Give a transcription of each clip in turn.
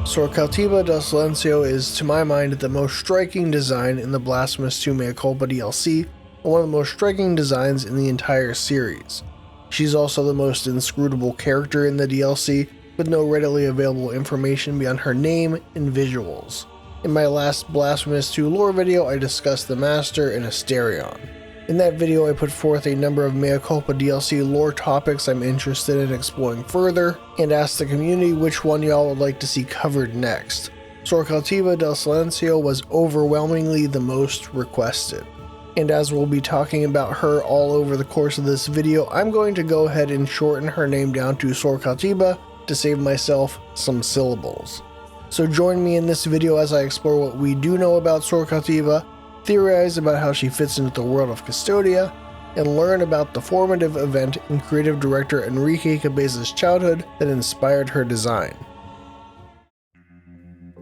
Sor Cautiva del Silencio is, to my mind, the most striking design in the Blasphemous 2 Mea Culpa DLC, and one of the most striking designs in the entire series. She's also the most inscrutable character in the DLC, with no readily available information beyond her name and visuals. In my last Blasphemous 2 lore video, I discussed the Master and Asterion. In that video, I put forth a number of Mea Culpa DLC lore topics I'm interested in exploring further, and asked the community which one y'all would like to see covered next. Sor Cautiva del Silencio was overwhelmingly the most requested. And as we'll be talking about her all over the course of this video, I'm going to go ahead and shorten her name down to Sor Cautiva to save myself some syllables. So join me in this video as I explore what we do know about Sor Cautiva, theorize about how she fits into the world of Cvstodia, and learn about the formative event in Creative Director Enrique Cabeza's childhood that inspired her design.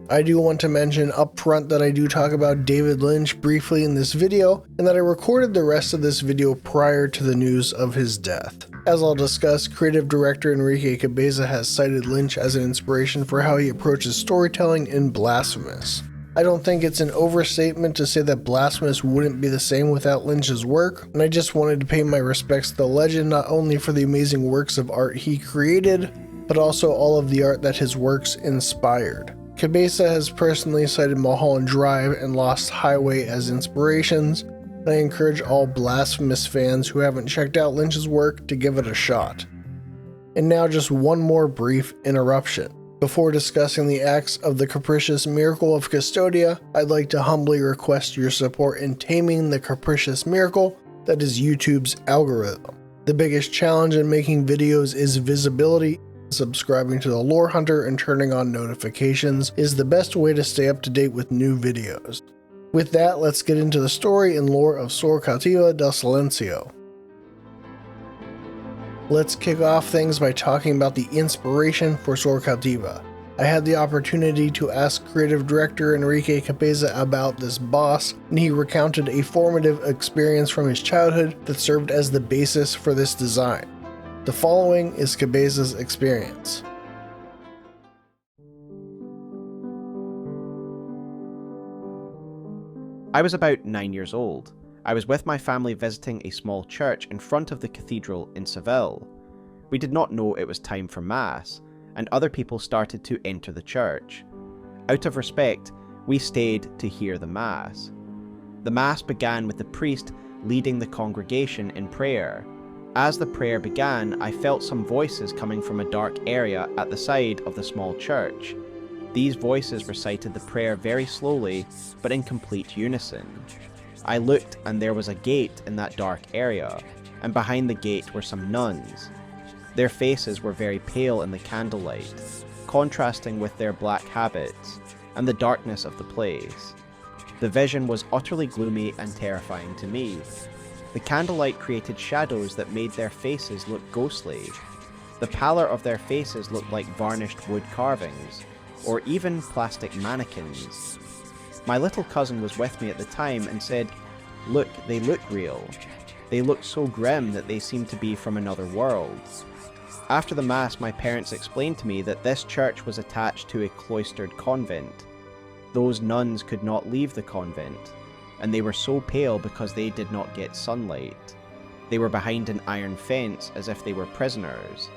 I do want to mention up front that I do talk about David Lynch briefly in this video, and that I recorded the rest of this video prior to the news of his death. As I'll discuss, Creative Director Enrique Cabeza has cited Lynch as an inspiration for how he approaches storytelling in Blasphemous. I don't think it's an overstatement to say that Blasphemous wouldn't be the same without Lynch's work, and I just wanted to pay my respects to the legend not only for the amazing works of art he created, but also all of the art that his works inspired. Cabeza has personally cited Mulholland Drive and Lost Highway as inspirations, and I encourage all Blasphemous fans who haven't checked out Lynch's work to give it a shot. And now just one more brief interruption. Before discussing the acts of the capricious miracle of Cvstodia, I'd like to humbly request your support in taming the capricious miracle that is YouTube's algorithm. The biggest challenge in making videos is visibility. Subscribing to the Lore Hunter and turning on notifications is the best way to stay up to date with new videos. With that, let's get into the story and lore of Sor Cautiva del Silencio. Let's kick off things by talking about the inspiration for Sor Cautiva. I had the opportunity to ask Creative Director Enrique Cabeza about this boss, and he recounted a formative experience from his childhood that served as the basis for this design. The following is Cabeza's experience. I was about 9 years old. I was with my family visiting a small church in front of the cathedral in Seville. We did not know it was time for Mass, and other people started to enter the church. Out of respect, we stayed to hear the Mass. The Mass began with the priest leading the congregation in prayer. As the prayer began, I felt some voices coming from a dark area at the side of the small church. These voices recited the prayer very slowly, but in complete unison. I looked and there was a gate in that dark area, and behind the gate were some nuns. Their faces were very pale in the candlelight, contrasting with their black habits and the darkness of the place. The vision was utterly gloomy and terrifying to me. The candlelight created shadows that made their faces look ghostly. The pallor of their faces looked like varnished wood carvings, or even plastic mannequins. My little cousin was with me at the time and said, "Look, they look real. They look so grim that they seem to be from another world." After the Mass, my parents explained to me that this church was attached to a cloistered convent. Those nuns could not leave the convent, and they were so pale because they did not get sunlight. They were behind an iron fence as if they were prisoners.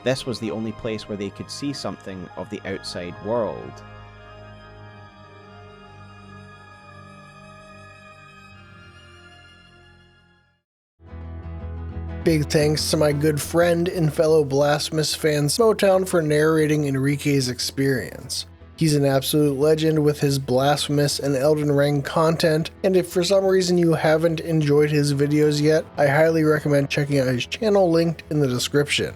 This was the only place where they could see something of the outside world. Big thanks to my good friend and fellow Blasphemous fan Motown for narrating Enrique's experience. He's an absolute legend with his Blasphemous and Elden Ring content, and if for some reason you haven't enjoyed his videos yet, I highly recommend checking out his channel linked in the description.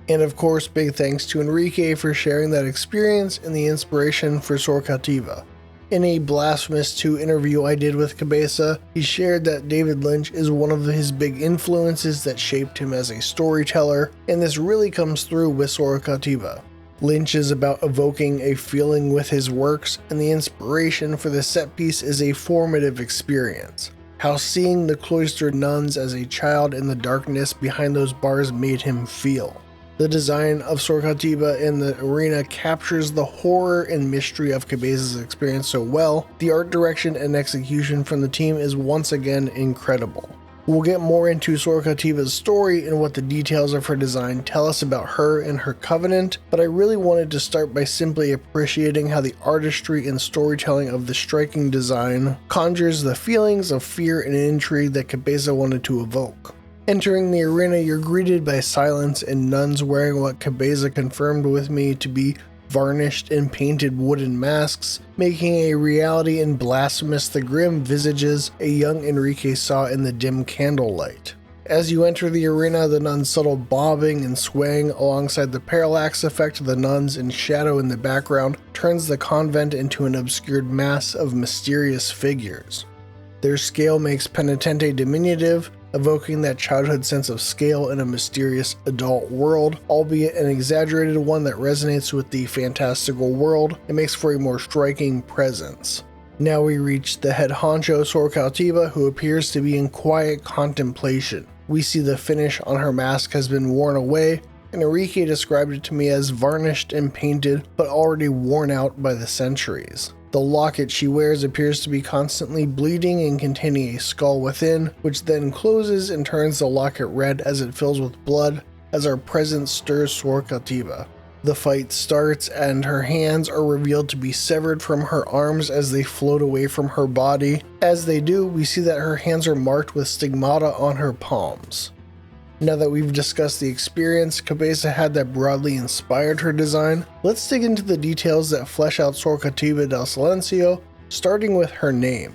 And of course, big thanks to Enrique for sharing that experience and the inspiration for Sor Cautiva. In a Blasphemous 2 interview I did with Cabeza, he shared that David Lynch is one of his big influences that shaped him as a storyteller, and this really comes through with Sor Cautiva. Lynch is about evoking a feeling with his works, and the inspiration for the set piece is a formative experience. How seeing the cloistered nuns as a child in the darkness behind those bars made him feel. The design of Sor Cautiva in the arena captures the horror and mystery of Cabeza's experience so well. The art direction and execution from the team is once again incredible. We'll get more into Sor Cautiva's story and what the details of her design tell us about her and her covenant, but I really wanted to start by simply appreciating how the artistry and storytelling of the striking design conjures the feelings of fear and intrigue that Cabeza wanted to evoke. Entering the arena, you're greeted by silence and nuns wearing what Cabeza confirmed with me to be varnished and painted wooden masks, making a reality in Blasphemous the grim visages a young Enrique saw in the dim candlelight. As you enter the arena, the nuns' subtle bobbing and swaying alongside the parallax effect of the nuns in shadow in the background turns the convent into an obscured mass of mysterious figures. Their scale makes Penitente diminutive, evoking that childhood sense of scale in a mysterious adult world, albeit an exaggerated one that resonates with the fantastical world and makes for a more striking presence. Now we reach the head honcho Sor Cautiva, who appears to be in quiet contemplation. We see the finish on her mask has been worn away, and Enrique described it to me as varnished and painted, but already worn out by the centuries. The locket she wears appears to be constantly bleeding and containing a skull within, which then closes and turns the locket red as it fills with blood as our presence stirs Sor Cautiva. The fight starts and her hands are revealed to be severed from her arms as they float away from her body. As they do, we see that her hands are marked with stigmata on her palms. Now that we've discussed the experience Cabeza had that broadly inspired her design, let's dig into the details that flesh out Sor Cautiva del Silencio, starting with her name.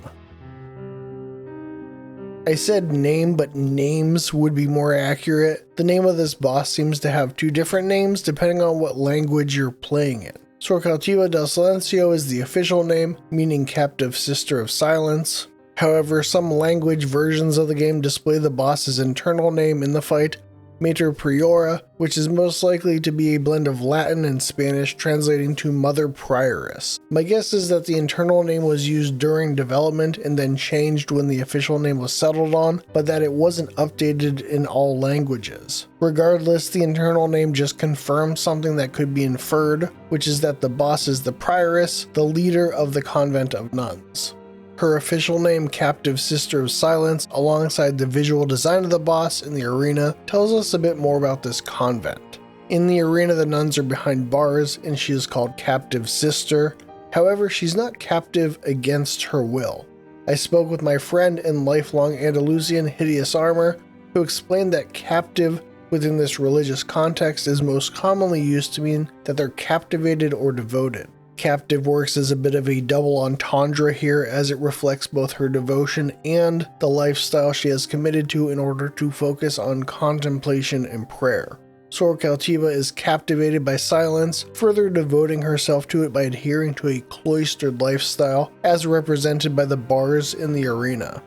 I said name, but names would be more accurate. The name of this boss seems to have two different names depending on what language you're playing in. Sor Cautiva del Silencio is the official name, meaning Captive Sister of Silence. However, some language versions of the game display the boss's internal name in the fight, Mater Priora, which is most likely to be a blend of Latin and Spanish translating to Mother Prioress. My guess is that the internal name was used during development and then changed when the official name was settled on, but that it wasn't updated in all languages. Regardless, the internal name just confirms something that could be inferred, which is that the boss is the Prioress, the leader of the convent of nuns. Her official name, Captive Sister of Silence, alongside the visual design of the boss in the arena, tells us a bit more about this convent. In the arena, the nuns are behind bars, and she is called Captive Sister. However, she's not captive against her will. I spoke with my friend and lifelong Andalusian Hideous Armor, who explained that captive within this religious context is most commonly used to mean that they're captivated or devoted. Captive works as a bit of a double entendre here, as it reflects both her devotion and the lifestyle she has committed to in order to focus on contemplation and prayer. Sor Cautiva is captivated by silence, further devoting herself to it by adhering to a cloistered lifestyle, as represented by the bars in the arena.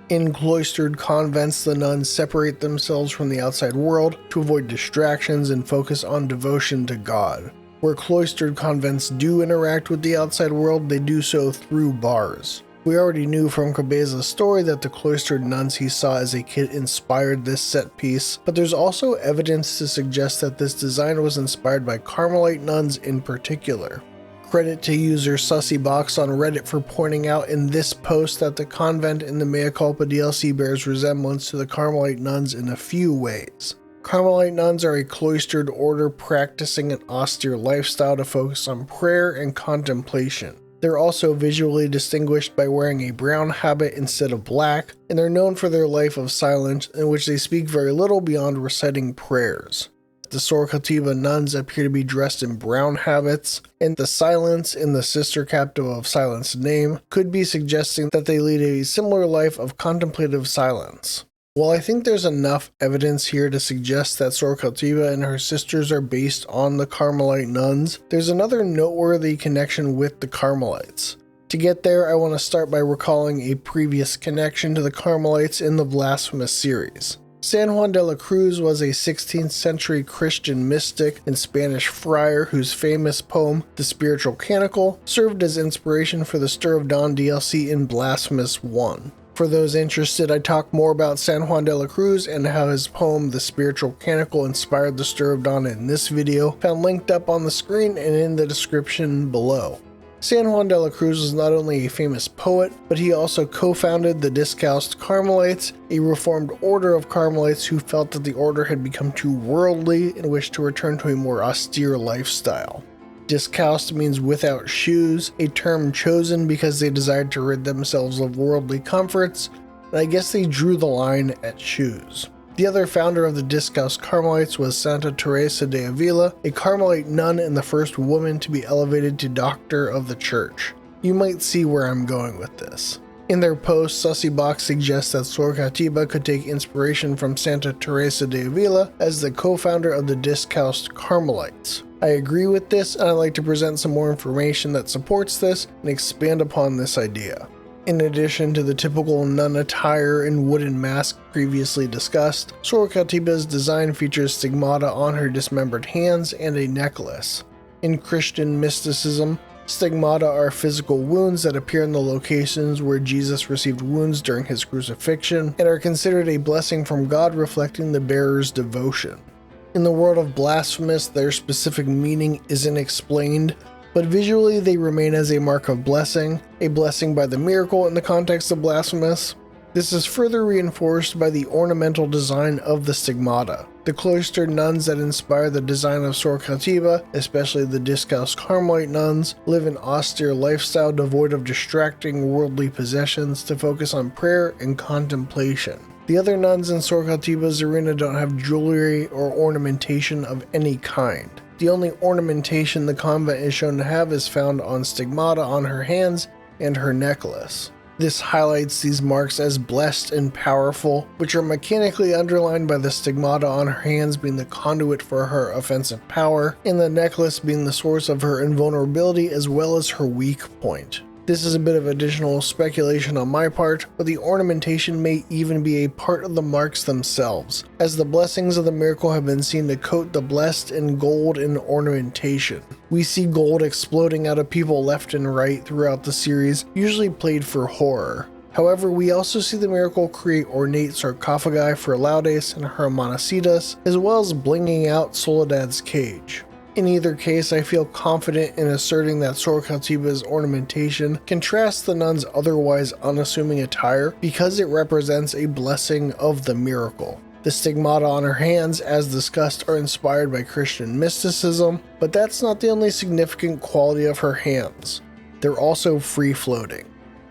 In cloistered convents, the nuns separate themselves from the outside world to avoid distractions and focus on devotion to God. Where cloistered convents do interact with the outside world, they do so through bars. We already knew from Cabeza's story that the cloistered nuns he saw as a kid inspired this set piece, but there's also evidence to suggest that this design was inspired by Carmelite nuns in particular. Credit to user Sussybox on Reddit for pointing out in this post that the convent in the Mea Culpa DLC bears resemblance to the Carmelite nuns in a few ways. Carmelite nuns are a cloistered order practicing an austere lifestyle to focus on prayer and contemplation. They're also visually distinguished by wearing a brown habit instead of black, and they're known for their life of silence in which they speak very little beyond reciting prayers. The Sor Cautiva nuns appear to be dressed in brown habits, and the silence in the Sister Captive of Silence name could be suggesting that they lead a similar life of contemplative silence. While I think there's enough evidence here to suggest that Sor Cautiva and her sisters are based on the Carmelite nuns, there's another noteworthy connection with the Carmelites. To get there, I want to start by recalling a previous connection to the Carmelites in the Blasphemous series. San Juan de la Cruz was a 16th century Christian mystic and Spanish friar whose famous poem, The Spiritual Canticle, served as inspiration for the Stir of Dawn DLC in Blasphemous 1. For those interested, I talk more about San Juan de la Cruz and how his poem The Spiritual Canticle inspired the Stir of Dawn in this video, found linked up on the screen and in the description below. San Juan de la Cruz was not only a famous poet, but he also co-founded the Discalced Carmelites, a reformed order of Carmelites who felt that the order had become too worldly and wished to return to a more austere lifestyle. Discalced means without shoes, a term chosen because they desired to rid themselves of worldly comforts, and I guess they drew the line at shoes. The other founder of the Discalced Carmelites was Santa Teresa de Avila, a Carmelite nun and the first woman to be elevated to Doctor of the Church. You might see where I'm going with this. In their post, Sussybox suggests that Sor Cautiva could take inspiration from Santa Teresa de Avila as the co-founder of the Discalced Carmelites. I agree with this, and I'd like to present some more information that supports this and expand upon this idea. In addition to the typical nun attire and wooden mask previously discussed, Sor Cautiva's design features stigmata on her dismembered hands and a necklace. In Christian mysticism, stigmata are physical wounds that appear in the locations where Jesus received wounds during his crucifixion and are considered a blessing from God, reflecting the bearer's devotion. In the world of Blasphemous, their specific meaning isn't explained, but visually they remain as a mark of blessing, a blessing by the miracle in the context of Blasphemous. This is further reinforced by the ornamental design of the stigmata. The cloistered nuns that inspire the design of Sor Cautiva, especially the Discalced Carmelite nuns, live an austere lifestyle devoid of distracting worldly possessions to focus on prayer and contemplation. The other nuns in Sor Cautiva's arena don't have jewelry or ornamentation of any kind. The only ornamentation the convent is shown to have is found on stigmata on her hands and her necklace. This highlights these marks as blessed and powerful, which are mechanically underlined by the stigmata on her hands being the conduit for her offensive power, and the necklace being the source of her invulnerability as well as her weak point. This is a bit of additional speculation on my part, but the ornamentation may even be a part of the marks themselves, as the blessings of the miracle have been seen to coat the blessed in gold and ornamentation. We see gold exploding out of people left and right throughout the series, usually played for horror. However, we also see the miracle create ornate sarcophagi for Laudes and Hermanicitas, as well as blinging out Soledad's cage. In either case, I feel confident in asserting that Sor Cautiva's ornamentation contrasts the nun's otherwise unassuming attire because it represents a blessing of the miracle. The stigmata on her hands, as discussed, are inspired by Christian mysticism, but that's not the only significant quality of her hands. They're also free-floating.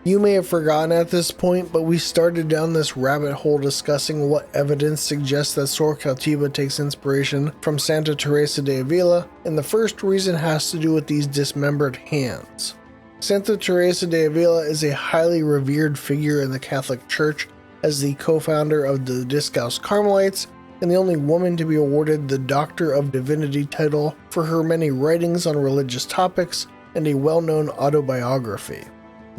You may have forgotten at this point, but we started down this rabbit hole discussing what evidence suggests that Sor Cautiva takes inspiration from Santa Teresa de Avila, and the first reason has to do with these dismembered hands. Santa Teresa de Avila is a highly revered figure in the Catholic Church as the co-founder of the Discalced Carmelites and the only woman to be awarded the Doctor of Divinity title for her many writings on religious topics and a well-known autobiography.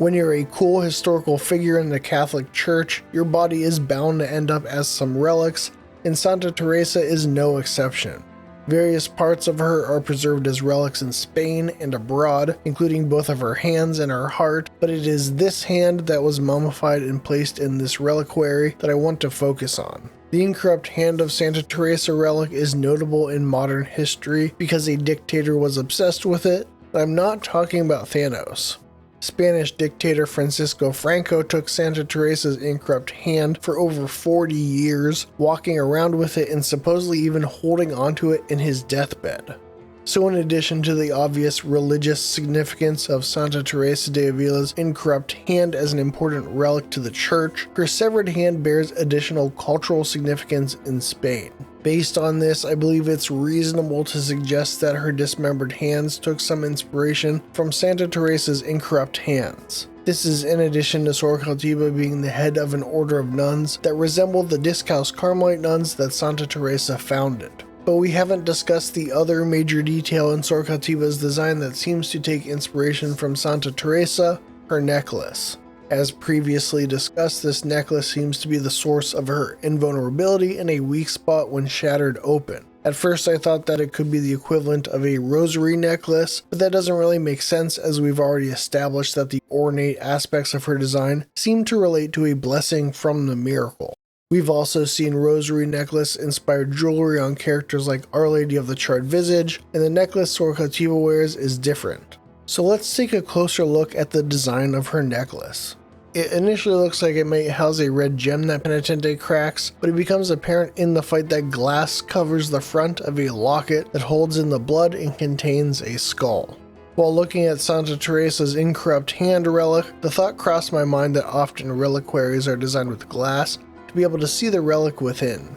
When you're a cool historical figure in the Catholic Church, your body is bound to end up as some relics, and Santa Teresa is no exception. Various parts of her are preserved as relics in Spain and abroad, including both of her hands and her heart, but it is this hand that was mummified and placed in this reliquary that I want to focus on. The incorrupt hand of Santa Teresa relic is notable in modern history because a dictator was obsessed with it, but I'm not talking about Thanos. Spanish dictator Francisco Franco took Santa Teresa's incorrupt hand for over 40 years, walking around with it and supposedly even holding onto it in his deathbed. So in addition to the obvious religious significance of Santa Teresa de Avila's incorrupt hand as an important relic to the church, her severed hand bears additional cultural significance in Spain. Based on this, I believe it's reasonable to suggest that her dismembered hands took some inspiration from Santa Teresa's incorrupt hands. This is in addition to Sor Cautiva being the head of an order of nuns that resemble the Discalced Carmelite nuns that Santa Teresa founded. But we haven't discussed the other major detail in Sor Cautiva's design that seems to take inspiration from Santa Teresa, her necklace. As previously discussed, this necklace seems to be the source of her invulnerability and a weak spot when shattered open. At first I thought that it could be the equivalent of a rosary necklace, but that doesn't really make sense as we've already established that the ornate aspects of her design seem to relate to a blessing from the miracle. We've also seen rosary necklace inspired jewelry on characters like Our Lady of the Charred Visage, and the necklace Sor Cautiva wears is different. So let's take a closer look at the design of her necklace. It initially looks like it might house a red gem that Penitente cracks, but it becomes apparent in the fight that glass covers the front of a locket that holds in the blood and contains a skull. While looking at Santa Teresa's incorrupt hand relic, the thought crossed my mind that often reliquaries are designed with glass to be able to see the relic within.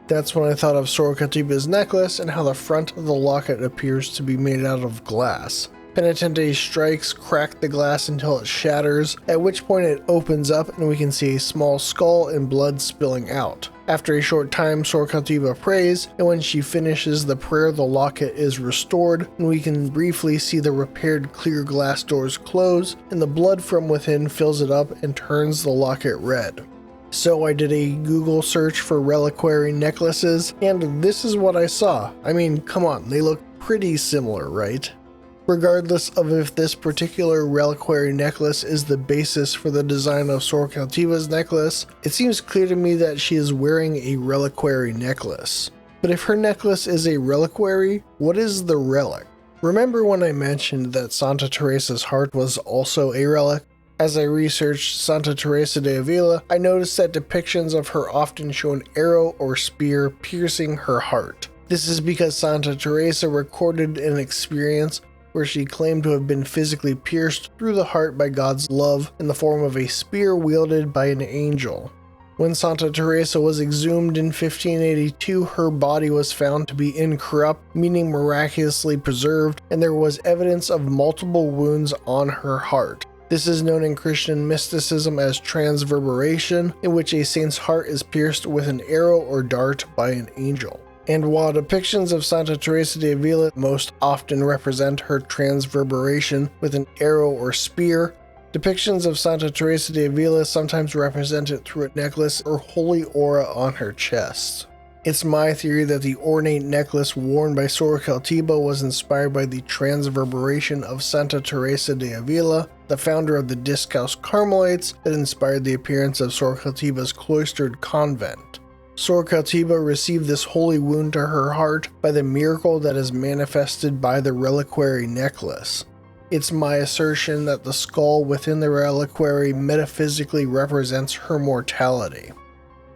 That's when I thought of Sor Cautiva's necklace and how the front of the locket appears to be made out of glass. Penitente's strikes crack the glass until it shatters, at which point it opens up and we can see a small skull and blood spilling out. After a short time, Sor Cautiva prays, and when she finishes the prayer, the locket is restored, and we can briefly see the repaired clear glass doors close, and the blood from within fills it up and turns the locket red. So I did a Google search for reliquary necklaces, and this is what I saw. I mean, come on, they look pretty similar, right? Regardless of if this particular reliquary necklace is the basis for the design of Sor Cautiva's necklace, it seems clear to me that she is wearing a reliquary necklace. But if her necklace is a reliquary, what is the relic? Remember when I mentioned that Santa Teresa's heart was also a relic? As I researched Santa Teresa de Avila, I noticed that depictions of her often show an arrow or spear piercing her heart. This is because Santa Teresa recorded an experience where she claimed to have been physically pierced through the heart by God's love in the form of a spear wielded by an angel. When Santa Teresa was exhumed in 1582, her body was found to be incorrupt, meaning miraculously preserved, and there was evidence of multiple wounds on her heart. This is known in Christian mysticism as transverberation, in which a saint's heart is pierced with an arrow or dart by an angel. And while depictions of Santa Teresa de Avila most often represent her transverberation with an arrow or spear, depictions of Santa Teresa de Avila sometimes represent it through a necklace or holy aura on her chest. It's my theory that the ornate necklace worn by Sor Cautiva was inspired by the transverberation of Santa Teresa de Avila, the founder of the Discalced Carmelites that inspired the appearance of Sor Cautiva's cloistered convent. Sor Cautiva received this holy wound to her heart by the miracle that is manifested by the reliquary necklace. It's my assertion that the skull within the reliquary metaphysically represents her mortality.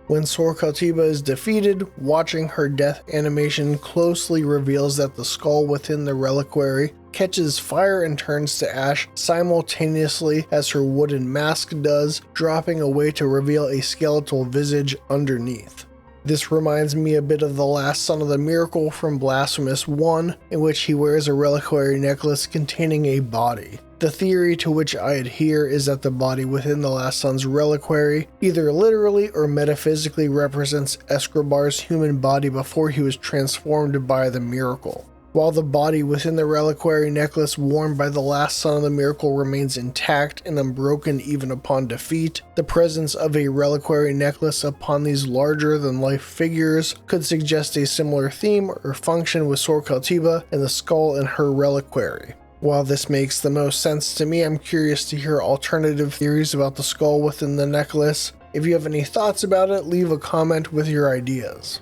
When Sor Cautiva is defeated, watching her death animation closely reveals that the skull within the reliquary catches fire and turns to ash simultaneously as her wooden mask does, dropping away to reveal a skeletal visage underneath. This reminds me a bit of the last son of the miracle from Blasphemous 1, in which he wears a reliquary necklace containing a body. The theory to which I adhere is that the body within the last son's reliquary either literally or metaphysically represents Escobar's human body before he was transformed by the miracle. While the body within the reliquary necklace worn by the last son of the miracle remains intact and unbroken even upon defeat, the presence of a reliquary necklace upon these larger-than-life figures could suggest a similar theme or function with Sor Cautiva and the skull in her reliquary. While this makes the most sense to me, I'm curious to hear alternative theories about the skull within the necklace. If you have any thoughts about it, leave a comment with your ideas.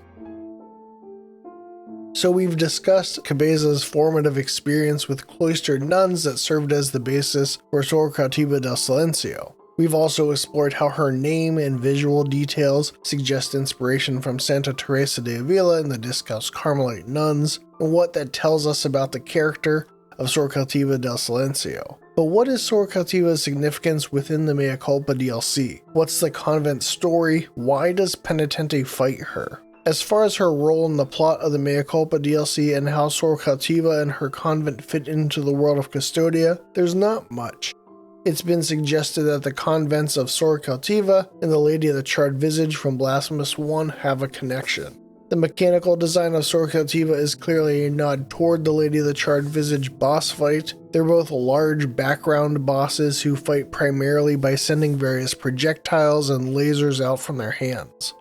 So we've discussed Cabeza's formative experience with cloistered nuns that served as the basis for Sor Cautiva del Silencio. We've also explored how her name and visual details suggest inspiration from Santa Teresa de Avila and the Discalced Carmelite nuns, and what that tells us about the character of Sor Cautiva del Silencio. But what is Sor Cautiva's significance within the Mea Culpa DLC? What's the convent story? Why does Penitente fight her? As far as her role in the plot of the Mea Culpa DLC and how Sor Cautiva and her convent fit into the world of Cvstodia, there's not much. It's been suggested that the convents of Sor Cautiva and the Lady of the Charred Visage from Blasphemous 1 have a connection. The mechanical design of Sor Cautiva is clearly a nod toward the Lady of the Charred Visage boss fight. They're both large background bosses who fight primarily by sending various projectiles and lasers out from their hands.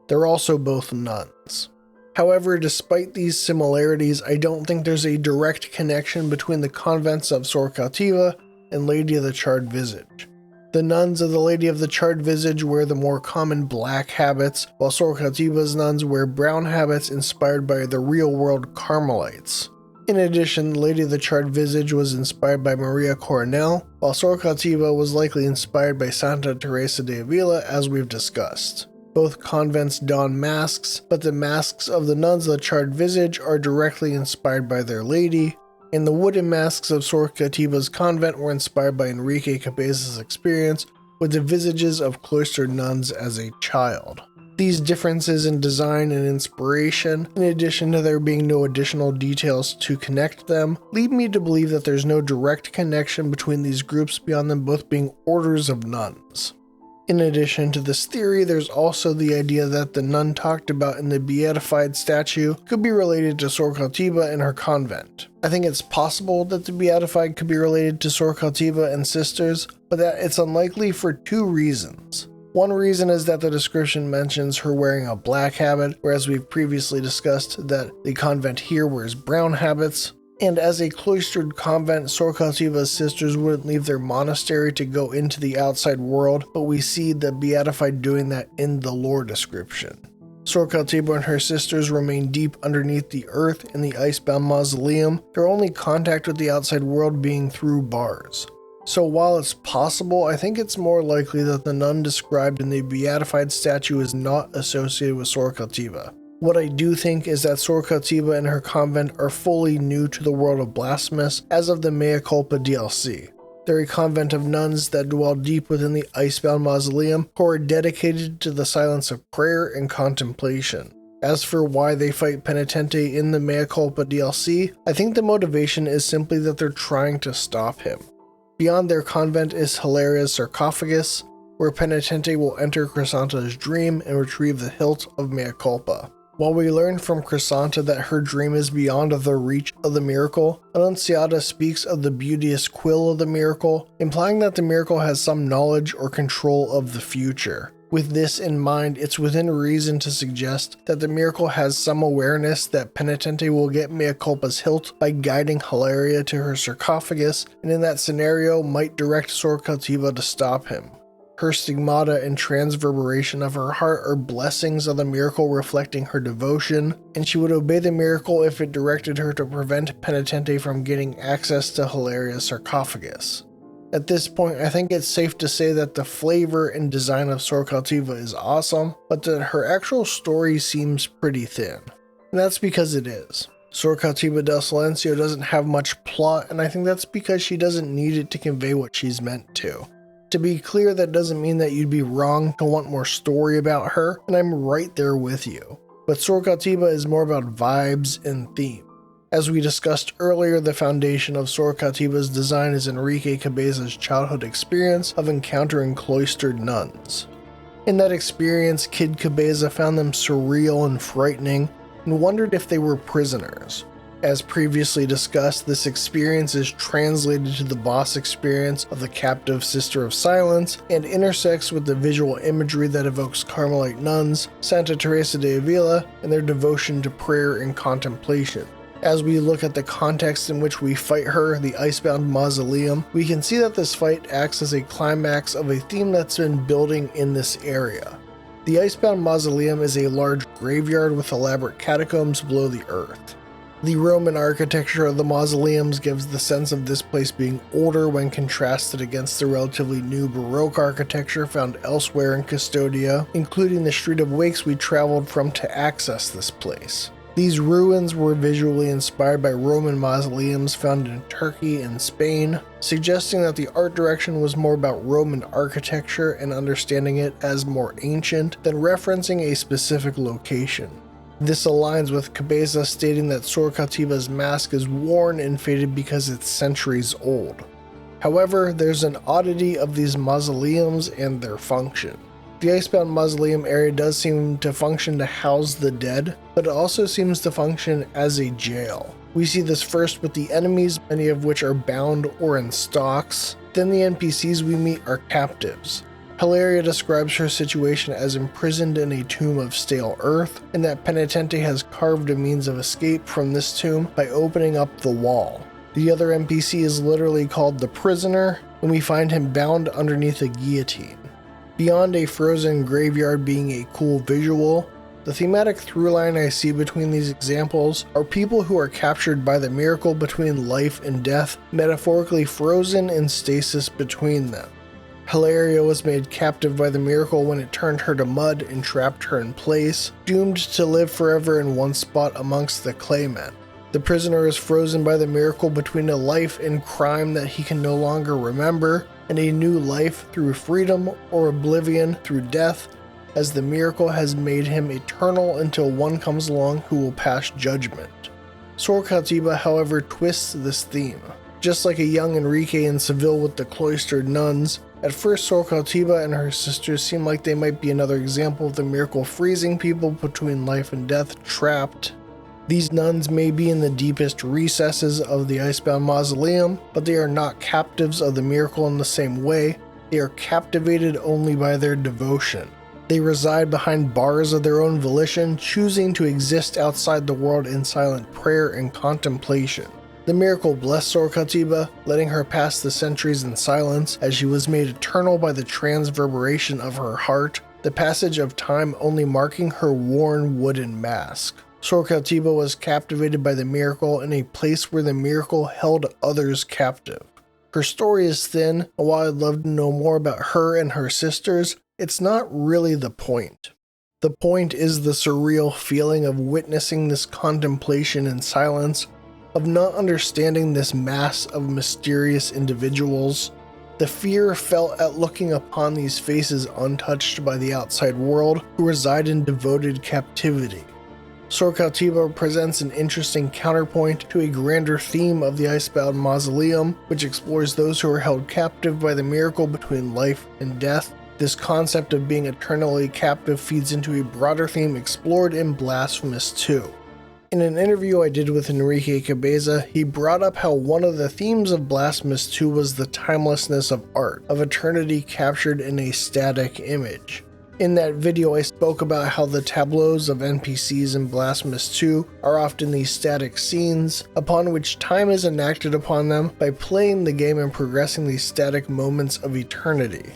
They're also both nuns. However, despite these similarities, I don't think there's a direct connection between the convents of Sor Cautiva and Lady of the Charred Visage. The nuns of the Lady of the Charred Visage wear the more common black habits, while Sor Cautiva's nuns wear brown habits inspired by the real-world Carmelites. In addition, Lady of the Charred Visage was inspired by Maria Coronel, while Sor Cautiva was likely inspired by Santa Teresa de Avila, as we've discussed. Both convents don masks, but the masks of the nuns of the Charred Visage are directly inspired by their lady, and the wooden masks of Sor Cautiva's convent were inspired by Enrique Cabeza's experience with the visages of cloistered nuns as a child. These differences in design and inspiration, in addition to there being no additional details to connect them, lead me to believe that there's no direct connection between these groups beyond them both being orders of nuns. In addition to this theory, there's also the idea that the nun talked about in the beatified statue could be related to Sor Cautiva and her convent. I think it's possible that the beatified could be related to Sor Cautiva and sisters, but that it's unlikely for two reasons. One reason is that the description mentions her wearing a black habit, whereas we've previously discussed that the convent here wears brown habits. And as a cloistered convent, Sor Cautiva's sisters wouldn't leave their monastery to go into the outside world, but we see the beatified doing that in the lore description. Sor Cautiva and her sisters remain deep underneath the earth in the icebound mausoleum, their only contact with the outside world being through bars. So while it's possible, I think it's more likely that the nun described in the beatified statue is not associated with Sor Cautiva. What I do think is that Sor Cautiva and her convent are fully new to the world of Blasphemous as of the Mea Culpa DLC. They're a convent of nuns that dwell deep within the icebound mausoleum who are dedicated to the silence of prayer and contemplation. As for why they fight Penitente in the Mea Culpa DLC, I think the motivation is simply that they're trying to stop him. Beyond their convent is Hilaria's sarcophagus, where Penitente will enter Chrysanta's dream and retrieve the hilt of Mea Culpa. While we learn from Chrysanta that her dream is beyond the reach of the miracle, Annunciata speaks of the beauteous quill of the miracle, implying that the miracle has some knowledge or control of the future. With this in mind, it's within reason to suggest that the miracle has some awareness that Penitente will get Mea Culpa's hilt by guiding Hilaria to her sarcophagus, and in that scenario might direct Sor Cautiva to stop him. Her stigmata and transverberation of her heart are blessings of the miracle reflecting her devotion, and she would obey the miracle if it directed her to prevent Penitente from getting access to Hilaria's sarcophagus. At this point, I think it's safe to say that the flavor and design of Sor Cautiva is awesome, but that her actual story seems pretty thin. And that's because it is. Sor Cautiva del Silencio doesn't have much plot, and I think that's because she doesn't need it to convey what she's meant to. To be clear, that doesn't mean that you'd be wrong to want more story about her, and I'm right there with you. But Sor Cautiva is more about vibes and theme. As we discussed earlier, the foundation of Sor Cautiva's design is Enrique Cabeza's childhood experience of encountering cloistered nuns. In that experience, Kid Cabeza found them surreal and frightening, and wondered if they were prisoners. As previously discussed, this experience is translated to the boss experience of the captive Sister of Silence and intersects with the visual imagery that evokes Carmelite nuns, Santa Teresa de Avila, and their devotion to prayer and contemplation. As we look at the context in which we fight her, the icebound mausoleum, we can see that this fight acts as a climax of a theme that's been building in this area. The icebound mausoleum is a large graveyard with elaborate catacombs below the earth. The Roman architecture of the mausoleums gives the sense of this place being older when contrasted against the relatively new Baroque architecture found elsewhere in Cvstodia, including the Street of Wakes we traveled from to access this place. These ruins were visually inspired by Roman mausoleums found in Turkey and Spain, suggesting that the art direction was more about Roman architecture and understanding it as more ancient than referencing a specific location. This aligns with Cabeza stating that Sor Cautiva's mask is worn and faded because it's centuries old. However, there's an oddity of these mausoleums and their function. The icebound mausoleum area does seem to function to house the dead, but it also seems to function as a jail. We see this first with the enemies, many of which are bound or in stocks. Then the NPCs we meet are captives. Hilaria describes her situation as imprisoned in a tomb of stale earth, and that Penitente has carved a means of escape from this tomb by opening up the wall. The other NPC is literally called the Prisoner, and we find him bound underneath a guillotine. Beyond a frozen graveyard being a cool visual, the thematic throughline I see between these examples are people who are captured by the miracle between life and death, metaphorically frozen in stasis between them. Hilaria was made captive by the miracle when it turned her to mud and trapped her in place, doomed to live forever in one spot amongst the claymen. The prisoner is frozen by the miracle between a life in crime that he can no longer remember, and a new life through freedom or oblivion through death, as the miracle has made him eternal until one comes along who will pass judgment. Sor Cautiva, however, twists this theme. Just like a young Enrique in Seville with the cloistered nuns, at first Sor Cautiva and her sisters seem like they might be another example of the miracle freezing people between life and death, trapped. These nuns may be in the deepest recesses of the icebound mausoleum, but they are not captives of the miracle in the same way. They are captivated only by their devotion. They reside behind bars of their own volition, choosing to exist outside the world in silent prayer and contemplation. The miracle blessed Sor Cautiva, letting her pass the centuries in silence as she was made eternal by the transverberation of her heart, the passage of time only marking her worn wooden mask. Sor Cautiva was captivated by the miracle in a place where the miracle held others captive. Her story is thin, and while I'd love to know more about her and her sisters, it's not really the point. The point is the surreal feeling of witnessing this contemplation in silence, of not understanding this mass of mysterious individuals, the fear felt at looking upon these faces untouched by the outside world who reside in devoted captivity. Sor Cautiva presents an interesting counterpoint to a grander theme of the icebound mausoleum, which explores those who are held captive by the miracle between life and death. This concept of being eternally captive feeds into a broader theme explored in Blasphemous 2. In an interview I did with Enrique Cabeza, he brought up how one of the themes of Blasphemous 2 was the timelessness of art, of eternity captured in a static image. In that video I spoke about how the tableaus of NPCs in Blasphemous 2 are often these static scenes, upon which time is enacted upon them by playing the game and progressing these static moments of eternity.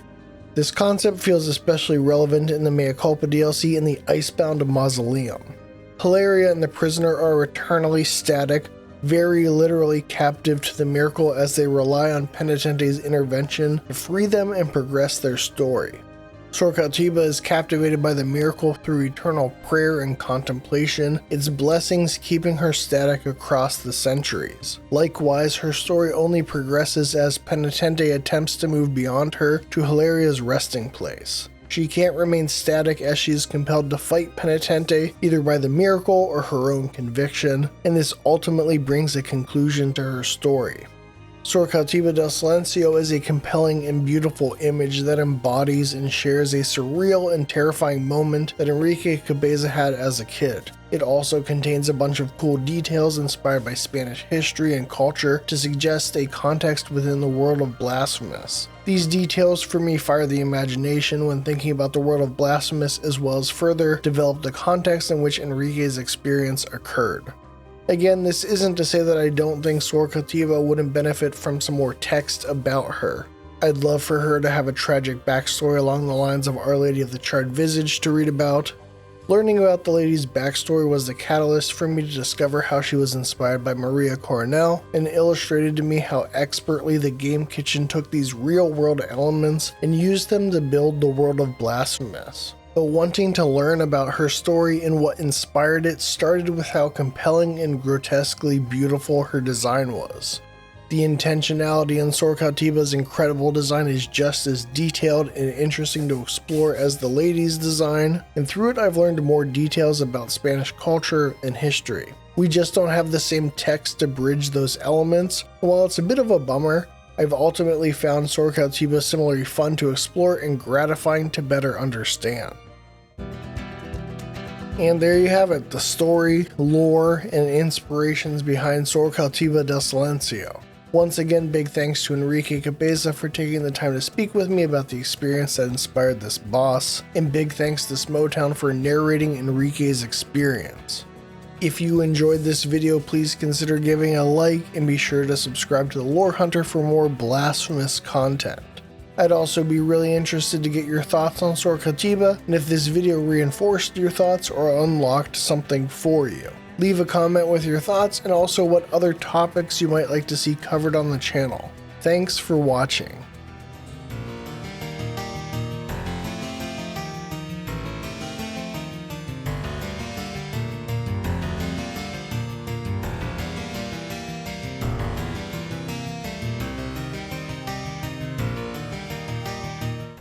This concept feels especially relevant in the Mea Culpa DLC and the Icebound Mausoleum. Hilaria and the prisoner are eternally static, very literally captive to the miracle as they rely on Penitente's intervention to free them and progress their story. Sor Cautiva is captivated by the miracle through eternal prayer and contemplation, its blessings keeping her static across the centuries. Likewise, her story only progresses as Penitente attempts to move beyond her to Hilaria's resting place. She can't remain static as she is compelled to fight Penitente either by the miracle or her own conviction, and this ultimately brings a conclusion to her story. Sor Cautiva del Silencio is a compelling and beautiful image that embodies and shares a surreal and terrifying moment that Enrique Cabeza had as a kid. It also contains a bunch of cool details inspired by Spanish history and culture to suggest a context within the world of Blasphemous. These details for me fire the imagination when thinking about the world of Blasphemous, as well as further develop the context in which Enrique's experience occurred. Again, this isn't to say that I don't think Sor Cautiva wouldn't benefit from some more text about her. I'd love for her to have a tragic backstory along the lines of Our Lady of the Charred Visage to read about. Learning about the lady's backstory was the catalyst for me to discover how she was inspired by Maria Coronel, and illustrated to me how expertly the Game Kitchen took these real-world elements and used them to build the world of Blasphemous. But wanting to learn about her story and what inspired it started with how compelling and grotesquely beautiful her design was. The intentionality in Sor Cautiva's incredible design is just as detailed and interesting to explore as the lady's design, and through it I've learned more details about Spanish culture and history. We just don't have the same text to bridge those elements, and while it's a bit of a bummer, I've ultimately found Sor Cautiva similarly fun to explore and gratifying to better understand. And there you have it, the story, lore, and inspirations behind Sor Cautiva del Silencio. Once again, big thanks to Enrique Cabeza for taking the time to speak with me about the experience that inspired this boss, and big thanks to Smotown for narrating Enrique's experience. If you enjoyed this video, please consider giving a like and be sure to subscribe to the Lore Hunter for more Blasphemous content. I'd also be really interested to get your thoughts on Sor Cautiva, and if this video reinforced your thoughts or unlocked something for you. Leave a comment with your thoughts and also what other topics you might like to see covered on the channel. Thanks for watching.